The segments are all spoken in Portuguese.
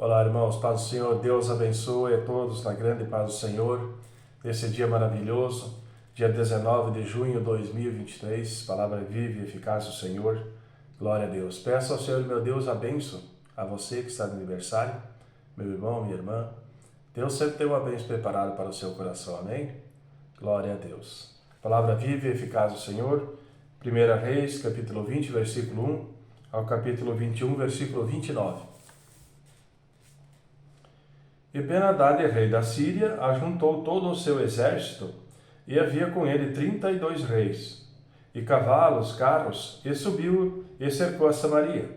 Olá, irmãos, paz do Senhor, Deus abençoe a todos na grande paz do Senhor, nesse dia maravilhoso, dia 19 de junho de 2023, palavra viva e eficaz do Senhor, glória a Deus. Peço ao Senhor, meu Deus, a bênção a você que está no aniversário, meu irmão, minha irmã. Deus sempre tem uma bênção preparada para o seu coração, amém? Glória a Deus. Palavra viva e eficaz do Senhor, 1 Reis, capítulo 20, versículo 1 ao capítulo 21, versículo 29. E Ben-Hadad, rei da Síria, ajuntou todo o seu exército, e havia com ele 32 reis, e cavalos, carros, e subiu e cercou a Samaria,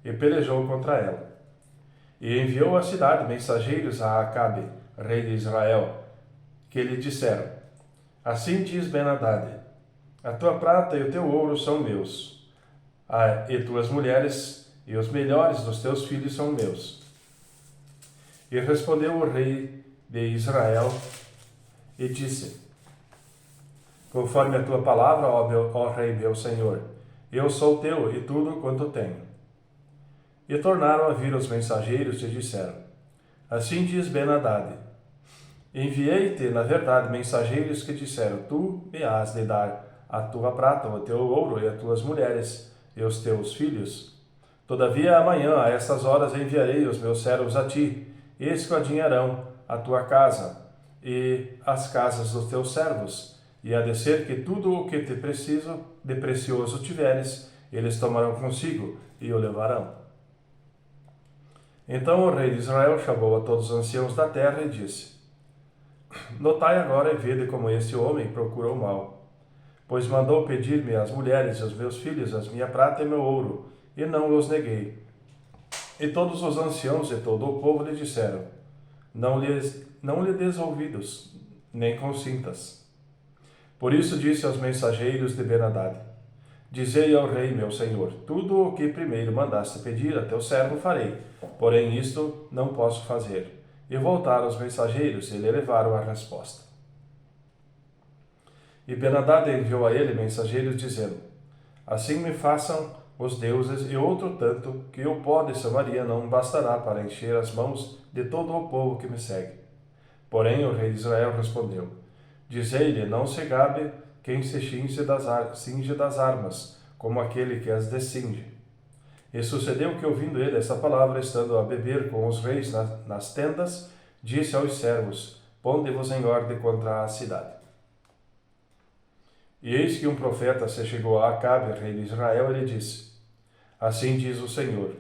e pelejou contra ela. E enviou à cidade mensageiros a Acabe, rei de Israel, que lhe disseram: Assim diz Ben-Hadad: A tua prata e o teu ouro são meus, e tuas mulheres e os melhores dos teus filhos são meus. E respondeu o rei de Israel e disse: Conforme a tua palavra, ó rei meu senhor, eu sou teu e tudo quanto tenho. E tornaram a vir os mensageiros e disseram: Assim diz Ben-Hadad: Enviei-te, na verdade, mensageiros que disseram: Tu me has de dar a tua prata, o teu ouro e as tuas mulheres e os teus filhos. Todavia, amanhã, a estas horas, enviarei os meus servos a ti, e esquadrinharão a tua casa e as casas dos teus servos, e há de ser que tudo o que te preciso de precioso tiveres, eles tomarão consigo e o levarão. Então o rei de Israel chamou a todos os anciãos da terra e disse: Notai agora e vede como esse homem procura o mal, pois mandou pedir-me as mulheres e os meus filhos, as minha prata e meu ouro, e não os neguei. E todos os anciãos e todo o povo lhe disseram: Não lhe des ouvidos, nem consintas. Por isso disse aos mensageiros de Ben-Hadad: Dizei ao rei meu senhor: Tudo o que primeiro mandaste pedir a teu servo farei, porém isto não posso fazer. E voltaram os mensageiros e lhe levaram a resposta. E Ben-Hadad enviou a ele mensageiros dizendo: Assim me façam os deuses, e outro tanto, que o pó de Samaria não bastará para encher as mãos de todo o povo que me segue. Porém o rei de Israel respondeu: Dizei-lhe, não se gabe quem se cinge das armas, como aquele que as descinge. E sucedeu que, ouvindo ele essa palavra, estando a beber com os reis nas tendas, disse aos servos: Ponde-vos em ordem contra a cidade. E eis que um profeta se chegou a Acabe, rei de Israel, e lhe disse: Assim diz o Senhor: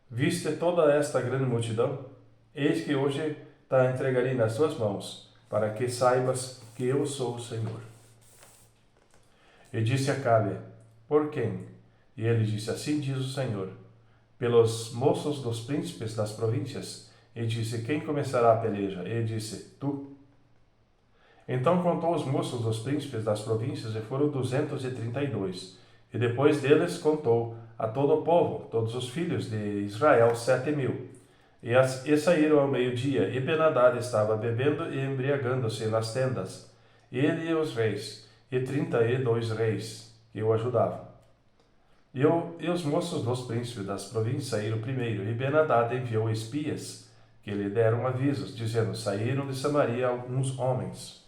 Viste toda esta grande multidão? Eis que hoje te entregarei nas tuas mãos, para que saibas que eu sou o Senhor. E disse Acabe: Por quem? E ele disse: Assim diz o Senhor: Pelos moços dos príncipes das províncias. E disse: Quem começará a peleja? E disse: Tu. Então contou os moços dos príncipes das províncias, e foram 232. E depois deles contou a todo o povo, todos os filhos de Israel, 7.000. E saíram ao meio-dia, e Ben-Hadad estava bebendo e embriagando-se nas tendas, ele e os reis, e 32 reis que o ajudavam. E os moços dos príncipes das províncias saíram primeiro, e Ben-Hadad enviou espias, que lhe deram avisos, dizendo: Saíram de Samaria alguns homens.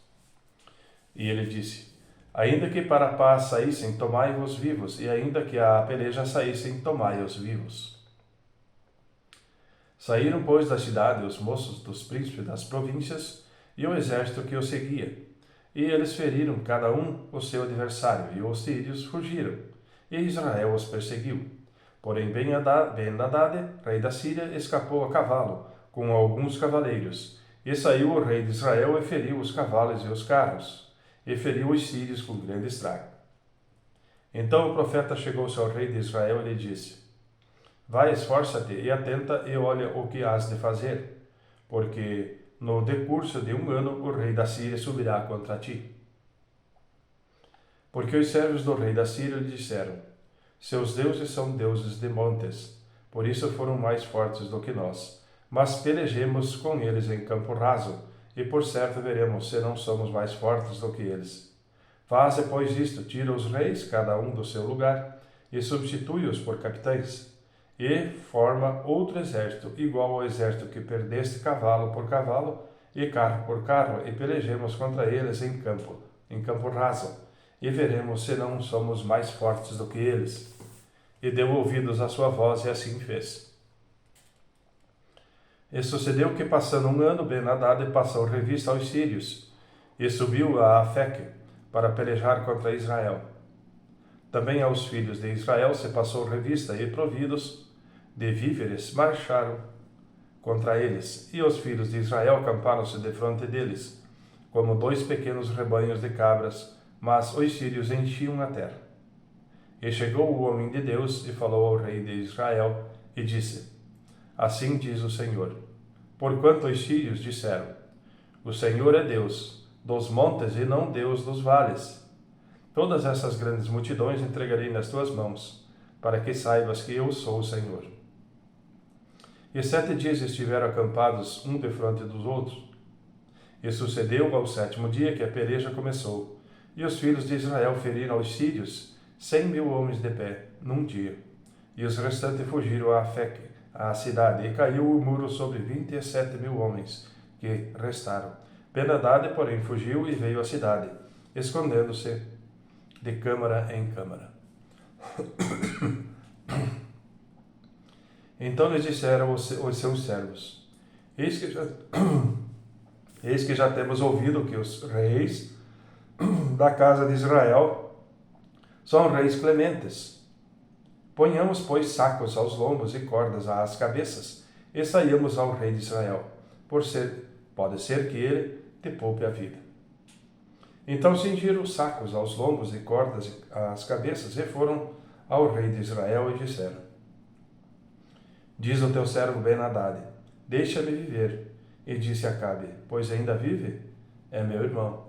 E ele disse: Ainda que para a paz saíssem, tomai-vos vivos, e ainda que a peleja saíssem, tomai-os vivos. Saíram, pois, da cidade os moços dos príncipes das províncias e o exército que o seguia. E eles feriram cada um o seu adversário, e os sírios fugiram, e Israel os perseguiu. Porém Ben-Hadad, rei da Síria, escapou a cavalo, com alguns cavaleiros. E saiu o rei de Israel e feriu os cavalos e os carros, e feriu os sírios com grande estrago. Então o profeta chegou-se ao rei de Israel e lhe disse: Vai, esforça-te e atenta e olha o que has de fazer, porque no decurso de um ano o rei da Síria subirá contra ti. Porque os servos do rei da Síria lhe disseram: Seus deuses são deuses de montes, por isso foram mais fortes do que nós. Mas pelejemos com eles em campo raso, e por certo veremos se não somos mais fortes do que eles. Faze, pois, isto: tira os reis, cada um do seu lugar, e substitui-os por capitães. e forma outro exército, igual ao exército que perdeste, cavalo por cavalo e carro por carro, e pelejemos contra eles em campo raso, e veremos se não somos mais fortes do que eles. E deu ouvidos à sua voz, e assim fez. E sucedeu que, passando um ano, Ben-Hadad passou revista aos sírios, e subiu a Afeque para pelejar contra Israel. Também aos filhos de Israel se passou revista, e providos de víveres marcharam contra eles. E os filhos de Israel acamparam-se defronte deles, como 2 pequenos rebanhos de cabras, mas os sírios enchiam a terra. E chegou o homem de Deus e falou ao rei de Israel, e disse: Assim diz o Senhor, porquanto os sírios disseram: O Senhor é Deus dos montes e não Deus dos vales. Todas essas grandes multidões entregarei nas tuas mãos, para que saibas que eu sou o Senhor. E 7 dias estiveram acampados um defronte dos outros. E sucedeu ao 7º dia que a peleja começou, e os filhos de Israel feriram aos sírios 100.000 homens de pé, num dia. E os restantes fugiram a Afeque, a cidade, e caiu o muro sobre 27.000 homens que restaram. Ben-Hadad, porém, fugiu e veio à cidade, escondendo-se de câmara em câmara. Então lhes disseram os seus servos: Eis que já temos ouvido que os reis da casa de Israel são reis clementes. Ponhamos, pois, sacos aos lombos e cordas às cabeças, e saiamos ao rei de Israel, pode ser que ele te poupe a vida. Então cingiram sacos aos lombos e cordas às cabeças, e foram ao rei de Israel e disseram: Diz o teu servo Ben-Hadad: Deixa-me viver. E disse Acabe: Pois ainda vive? É meu irmão.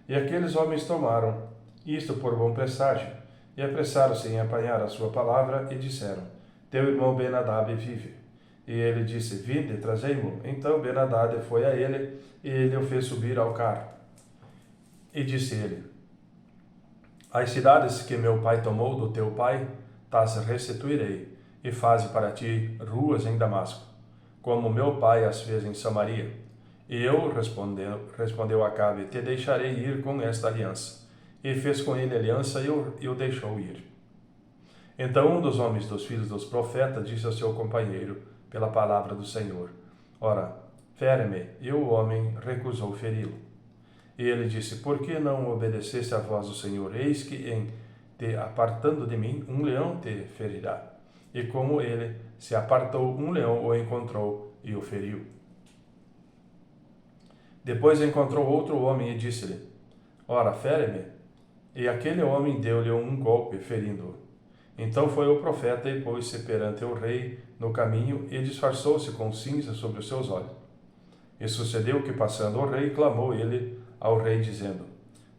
E aqueles homens tomaram isto por bom presságio, e apressaram-se em apanhar a sua palavra, e disseram: Teu irmão Ben-Hadad vive. E ele disse: Vinde, trazei-mo. Então Ben-Hadad foi a ele, e ele o fez subir ao carro. E disse ele: As cidades que meu pai tomou do teu pai, tas restituirei, e faze para ti ruas em Damasco, como meu pai as fez em Samaria. E eu, respondeu Acabe, te deixarei ir com esta aliança. E fez com ele aliança e o deixou ir. Então um dos homens dos filhos dos profetas disse ao seu companheiro, pela palavra do Senhor: Ora, fere-me. E o homem recusou feri-lo. E ele disse: Por que não obedeceste à voz do Senhor? Eis que, em te apartando de mim, um leão te ferirá. E como ele se apartou, um leão o encontrou e o feriu. Depois encontrou outro homem e disse-lhe: Ora, fere-me. E aquele homem deu-lhe um golpe, ferindo-o. Então foi o profeta e pôs-se perante o rei no caminho e disfarçou-se com cinza sobre os seus olhos. E sucedeu que, passando o rei, clamou ele ao rei, dizendo: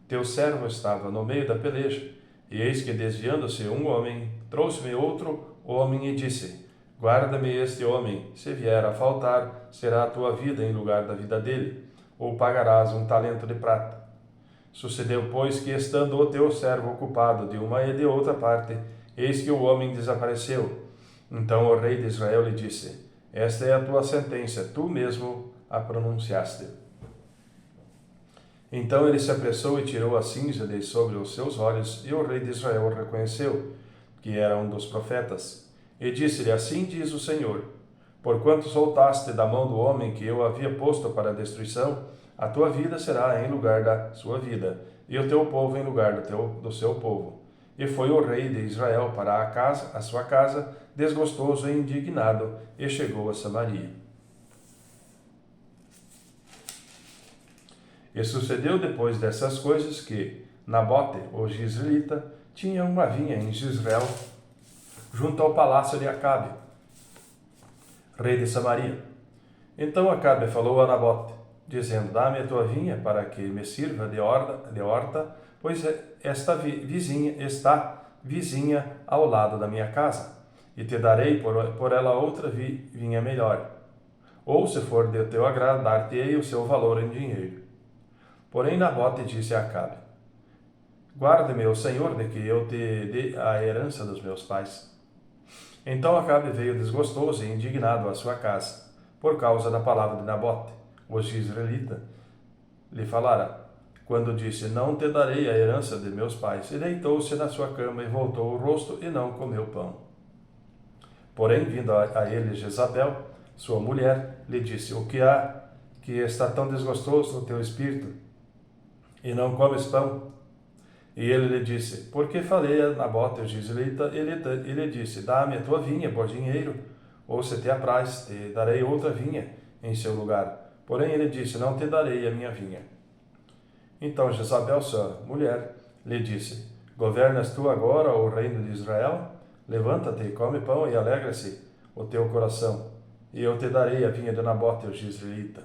Teu servo estava no meio da peleja, e eis que, desviando-se um homem, trouxe-me outro homem e disse: Guarda-me este homem, se vier a faltar, será a tua vida em lugar da vida dele, ou pagarás 1 talento de prata. Sucedeu, pois, que, estando o teu servo ocupado de uma e de outra parte, eis que o homem desapareceu. Então o rei de Israel lhe disse: Esta é a tua sentença, tu mesmo a pronunciaste. Então ele se apressou e tirou a cinza de sobre os seus olhos, e o rei de Israel reconheceu que era um dos profetas. E disse-lhe: Assim diz o Senhor: Porquanto soltaste da mão do homem que eu havia posto para a destruição, a tua vida será em lugar da sua vida, e o teu povo em lugar do seu povo. E foi o rei de Israel para a sua casa, desgostoso e indignado, e chegou a Samaria. E sucedeu depois dessas coisas que Nabote, o jezreelita, tinha uma vinha em Jezreel, junto ao palácio de Acabe, rei de Samaria. Então Acabe falou a Nabote, dizendo: Dá-me a tua vinha para que me sirva de horta, pois esta está vizinha ao lado da minha casa, e te darei por ela outra vinha melhor. Ou, se for de teu agrado, dar-te-ei o seu valor em dinheiro. Porém Nabote disse a Acabe: Guarde-me o Senhor de que eu te dê a herança dos meus pais. Então Acabe veio desgostoso e indignado à sua casa, por causa da palavra de Nabote, o jezreelita, lhe falara, quando disse, não te darei a herança de meus pais, e deitou-se na sua cama e voltou o rosto e não comeu pão. Porém, vindo a ele Jezabel, sua mulher, lhe disse, o que há que está tão desgostoso no teu espírito, e não comes pão? E ele lhe disse, porque falei a Nabote o jezreelita, e lhe disse, dá-me a tua vinha por dinheiro, ou se te apraz, te darei outra vinha em seu lugar. Porém ele disse, não te darei a minha vinha. Então Jezabel, sua mulher, lhe disse, governas tu agora o reino de Israel? Levanta-te, come pão e alegra-se o teu coração, e eu te darei a vinha de Nabote o jezreelita.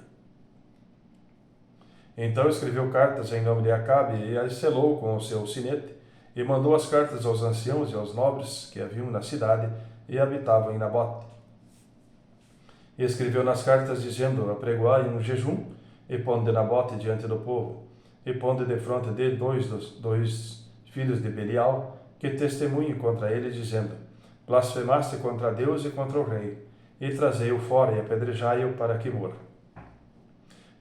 Então escreveu cartas em nome de Acabe e as selou com o seu sinete, e mandou as cartas aos anciãos e aos nobres que haviam na cidade e habitavam em Nabote. E escreveu nas cartas dizendo, apregoai um jejum, e ponde Nabote diante do povo, e ponde defronte dele dois filhos de Belial, que testemunhem contra ele, dizendo, blasfemaste contra Deus e contra o rei, e trazei-o fora e apedrejai-o para que morra.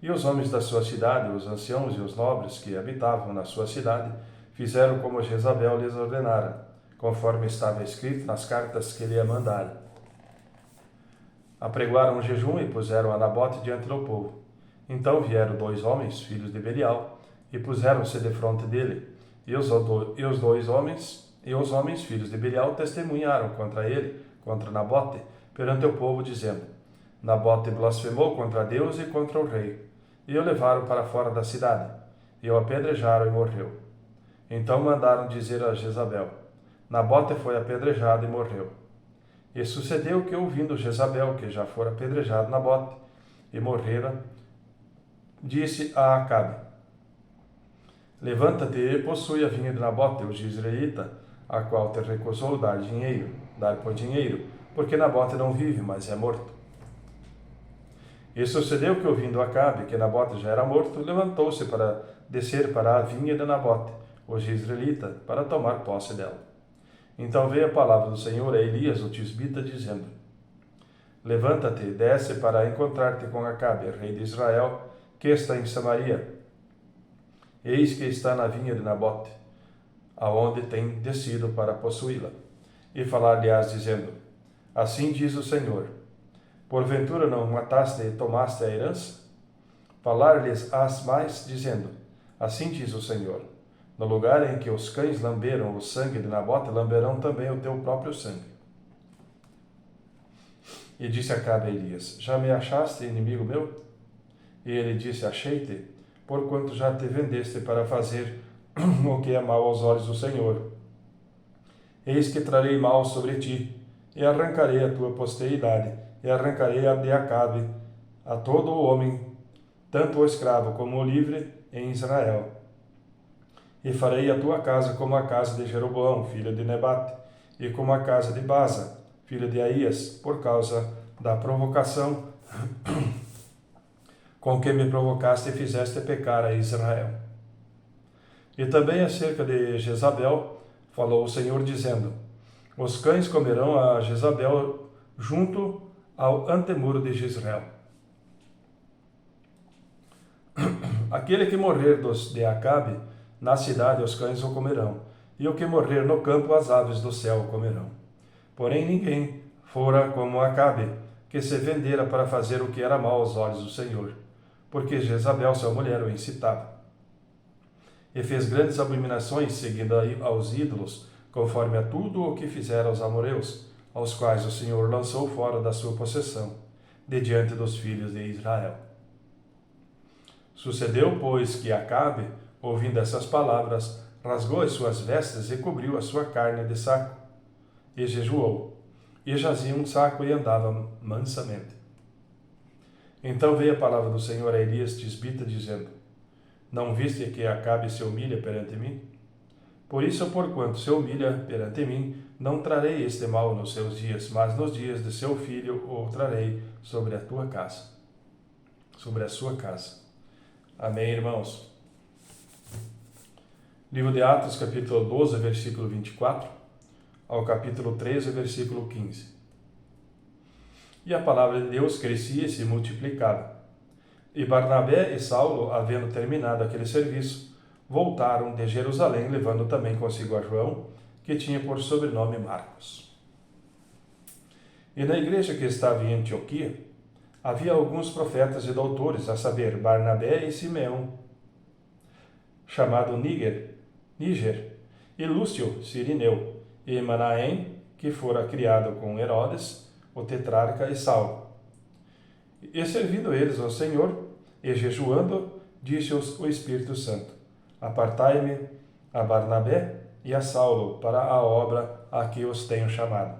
E os homens da sua cidade, os anciãos e os nobres que habitavam na sua cidade, fizeram como Jezabel lhes ordenara, conforme estava escrito nas cartas que lhe mandara. Apregoaram um jejum e puseram a Nabote diante do povo. Então vieram 2 homens, filhos de Belial, e puseram-se defronte dele. E os homens, filhos de Belial, testemunharam contra ele, contra Nabote, perante o povo, dizendo, Nabote blasfemou contra Deus e contra o rei. E o levaram para fora da cidade, e o apedrejaram e morreu. Então mandaram dizer a Jezabel, Nabote foi apedrejado e morreu. E sucedeu que, ouvindo Jezabel, que já fora apedrejado Nabote, e morrera, disse a Acabe, levanta-te e possui a vinha de Nabote, o jezreelita, a qual te recusou dar por dinheiro, porque Nabote não vive, mas é morto. E sucedeu que, ouvindo Acabe que Nabote já era morto, levantou-se para descer para a vinha de Nabote, o jezreelita, para tomar posse dela. Então veio a palavra do Senhor a Elias, o tisbita, dizendo, levanta-te e desce para encontrar-te com Acabe, rei de Israel, que está em Samaria. Eis que está na vinha de Nabote, aonde tem descido para possuí-la. E falar-lhe-ás, dizendo, assim diz o Senhor, porventura não mataste e tomaste a herança? Falar-lhes-ás mais, dizendo, assim diz o Senhor, no lugar em que os cães lamberam o sangue de Nabote, lamberão também o teu próprio sangue. E disse Acabe a Elias, já me achaste, inimigo meu? E ele disse, achei-te, porquanto já te vendeste para fazer o que é mal aos olhos do Senhor. Eis que trarei mal sobre ti, e arrancarei a tua posteridade, e arrancarei a de Acabe, a todo o homem, tanto o escravo como o livre, em Israel. E farei a tua casa como a casa de Jeroboão, filho de Nebate, e como a casa de Baza, filho de Aías, por causa da provocação com que me provocaste e fizeste pecar a Israel. E também acerca de Jezabel, falou o Senhor, dizendo, os cães comerão a Jezabel junto ao antemuro de Jezreel. Aquele que morrer de Acabe, na cidade os cães o comerão, e o que morrer no campo as aves do céu o comerão. Porém ninguém fora como Acabe, que se vendera para fazer o que era mal aos olhos do Senhor, porque Jezabel, sua mulher, o incitava. E fez grandes abominações, seguindo aos ídolos, conforme a tudo o que fizera aos amoreus, aos quais o Senhor lançou fora da sua possessão, de diante dos filhos de Israel. Sucedeu, pois, que Acabe, ouvindo essas palavras, rasgou as suas vestes e cobriu a sua carne de saco, e jejuou, e jazia um saco e andava mansamente. Então veio a palavra do Senhor a Elias tisbita, dizendo, não viste que Acabe se humilha perante mim? Por isso, porquanto se humilha perante mim, não trarei este mal nos seus dias, mas nos dias de seu filho o trarei sobre a tua casa, sobre a sua casa. Amém, irmãos? Livro de Atos, capítulo 12, versículo 24. ao capítulo 13, versículo 15. E a palavra de Deus crescia e se multiplicava. E Barnabé e Saulo, havendo terminado aquele serviço, voltaram de Jerusalém, levando também consigo a João, que tinha por sobrenome Marcos. E na igreja que estava em Antioquia, havia alguns profetas e doutores, a saber, Barnabé e Simeão, chamado Níger, e Lúcio, Cirineu, e Manaém, que fora criado com Herodes, o tetrarca, e Saulo. E servindo eles ao Senhor, e jejuando, disse-os o Espírito Santo: Apartai-me a Barnabé e a Saulo para a obra a que os tenho chamado.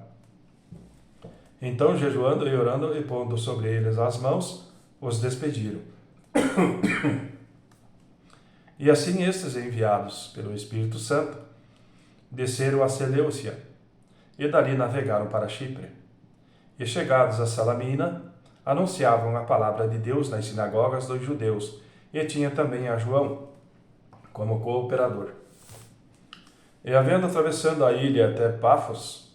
Então, jejuando e orando e pondo sobre eles as mãos, os despediram. E assim estes, enviados pelo Espírito Santo, desceram a Seleucia, e dali navegaram para Chipre. E chegados a Salamina, anunciavam a palavra de Deus nas sinagogas dos judeus, e tinha também a João como cooperador. E havendo atravessando a ilha até Pafos,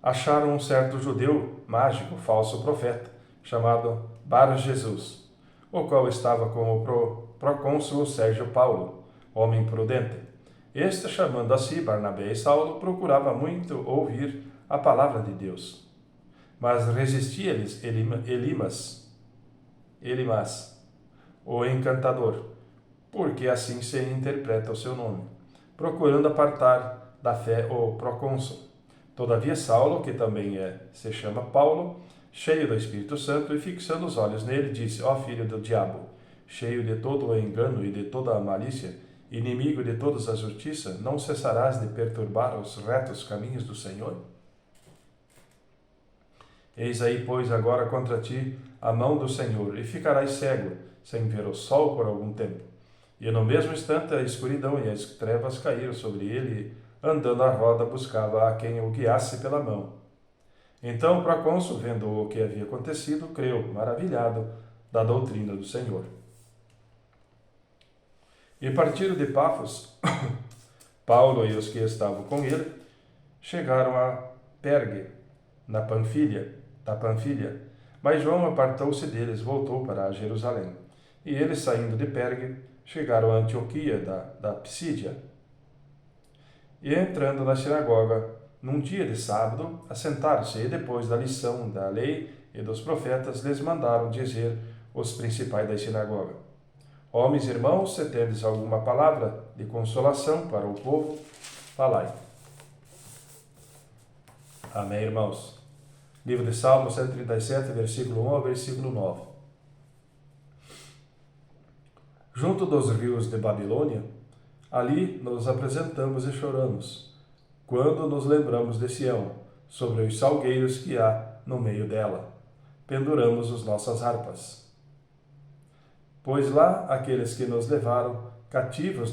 acharam um certo judeu mágico, falso profeta, chamado Bar-Jesus, o qual estava com o procônsul Sérgio Paulo, homem prudente. Este, chamando a si Barnabé e Saulo, procurava muito ouvir a palavra de Deus. Mas resistia-lhes Elimas, o encantador, porque assim se interpreta o seu nome, procurando apartar da fé o procônsul. Todavia Saulo, que também se chama Paulo, cheio do Espírito Santo, e fixando os olhos nele, disse: Ó filho do diabo, cheio de todo o engano e de toda a malícia, inimigo de toda a justiça, não cessarás de perturbar os retos caminhos do Senhor? Eis aí, pois, agora contra ti a mão do Senhor, e ficarás cego, sem ver o sol por algum tempo. E no mesmo instante a escuridão e as trevas caíram sobre ele, e, andando à roda, buscava a quem o guiasse pela mão. Então o procônsul, vendo o que havia acontecido, creu, maravilhado da doutrina do Senhor. E partiram de Pafos, Paulo e os que estavam com ele, chegaram a Pergue, da Panfilha, mas João apartou-se deles, voltou para Jerusalém. E eles, saindo de Pergue, chegaram a Antioquia da Psídia. E entrando na sinagoga, num dia de sábado, assentaram-se, e depois da lição da lei e dos profetas, lhes mandaram dizer os principais da sinagoga: Homens e irmãos, se tendes alguma palavra de consolação para o povo, falai. Amém, irmãos. Livro de Salmos 137, versículo 1 ao versículo 9. Junto dos rios de Babilônia, ali nos apresentamos e choramos, quando nos lembramos de Sião, sobre os salgueiros que há no meio dela. Penduramos as nossas harpas. Pois lá aqueles que nos levaram cativos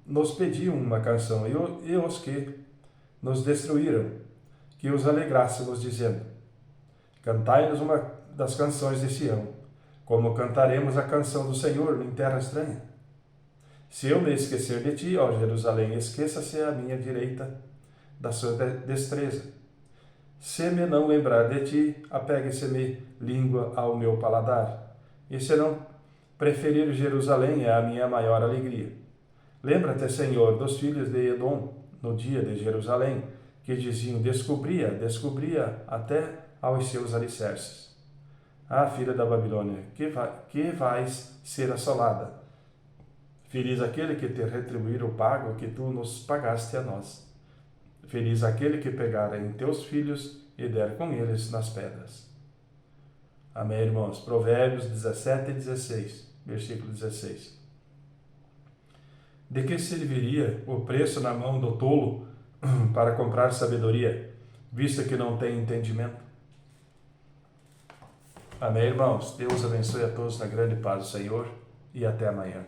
nos pediam uma canção, e os que nos destruíram, que os alegrássemos, dizendo: Cantai-nos uma das canções de Sião, como cantaremos a canção do Senhor em terra estranha. Se eu me esquecer de ti, ó Jerusalém, esqueça-se à minha direita da sua destreza. Se me não lembrar de ti, apegue-se-me língua ao meu paladar. E se não preferir Jerusalém, é a minha maior alegria. Lembra-te, Senhor, dos filhos de Edom, no dia de Jerusalém, que diziam: descobria até aos seus alicerces. Ah, filha da Babilônia, que vais ser assolada. Feliz aquele que te retribuir o pago que tu nos pagaste a nós. Feliz aquele que pegar em teus filhos e der com eles nas pedras. Amém, irmãos. Provérbios 17 e 16, versículo 16. De que serviria o preço na mão do tolo para comprar sabedoria, visto que não tem entendimento? Amém, irmãos. Deus abençoe a todos na grande paz do Senhor, e até amanhã.